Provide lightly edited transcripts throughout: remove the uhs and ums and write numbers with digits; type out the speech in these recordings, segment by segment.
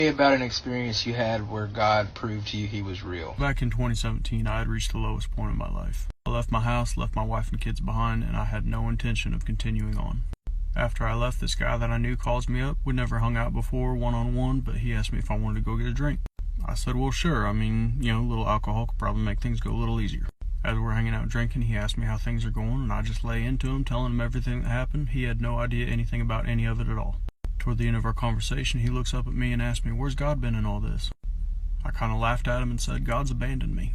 About an experience you had where God proved to you he was real. Back in 2017, I had reached the lowest point in my life. I left my house, left my wife and kids behind, and I had no intention of continuing on. After I left, this guy that I knew calls me up. We'd never hung out before one-on-one, but he asked me if I wanted to go get a drink. I said, well, sure. I mean, a little alcohol could probably make things go a little easier. As we're hanging out drinking, he asked me how things are going, and I just lay into him, telling him everything that happened. He had no idea anything about any of it at all. Toward the end of our conversation, he looks up at me and asks me, where's God been in all this? I kind of laughed at him and said, God's abandoned me.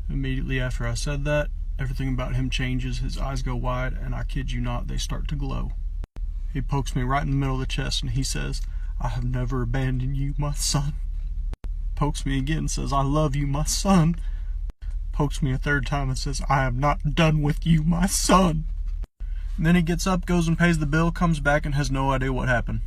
Immediately after I said that, everything about him changes. His eyes go wide, and I kid you not, they start to glow. He pokes me right in the middle of the chest, and he says, I have never abandoned you, my son. Pokes me again and says, I love you, my son. Pokes me a third time and says, I am not done with you, my son. And then he gets up, goes and pays the bill, comes back, and has no idea what happened.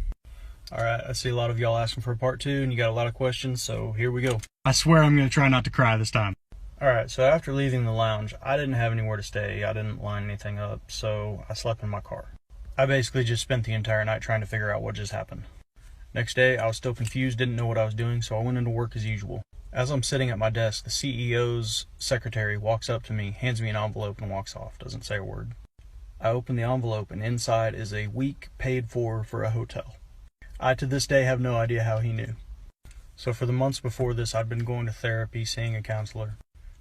Alright, I see a lot of y'all asking for a part 2, and you got a lot of questions, so here we go. I swear I'm going to try not to cry this time. Alright, so after leaving the lounge, I didn't have anywhere to stay. I didn't line anything up, so I slept in my car. I basically just spent the entire night trying to figure out what just happened. Next day, I was still confused, didn't know what I was doing, so I went into work as usual. As I'm sitting at my desk, the CEO's secretary walks up to me, hands me an envelope, and walks off. Doesn't say a word. I open the envelope, and inside is a week paid for a hotel. I, to this day, have no idea how he knew. So for the months before this, I'd been going to therapy, seeing a counselor.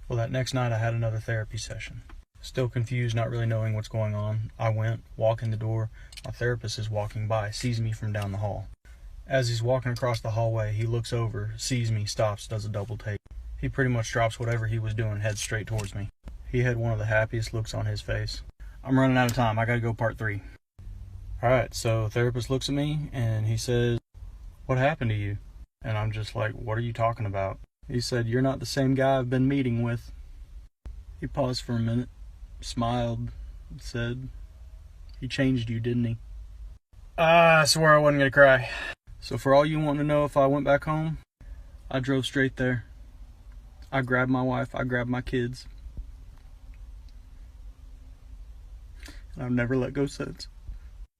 Well, that next night, I had another therapy session. Still confused, not really knowing what's going on. I went, walk in the door. My therapist is walking by, sees me from down the hall. As he's walking across the hallway, he looks over, sees me, stops, does a double take. He pretty much drops whatever he was doing, heads straight towards me. He had one of the happiest looks on his face. I'm running out of time. I gotta go part 3. Alright, so therapist looks at me and he says, what happened to you? And I'm just like, what are you talking about? He said, you're not the same guy I've been meeting with. He paused for a minute, smiled, and said, he changed you, didn't he? I swear I wasn't gonna cry. So for all you want to know if I went back home, I drove straight there. I grabbed my wife, I grabbed my kids. And I've never let go since.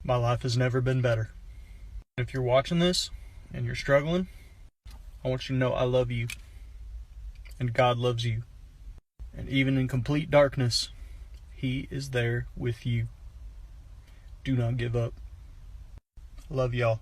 My life has never been better. If you're watching this and you're struggling, I want you to know I love you. And God loves you. And even in complete darkness, He is there with you. Do not give up. Love y'all.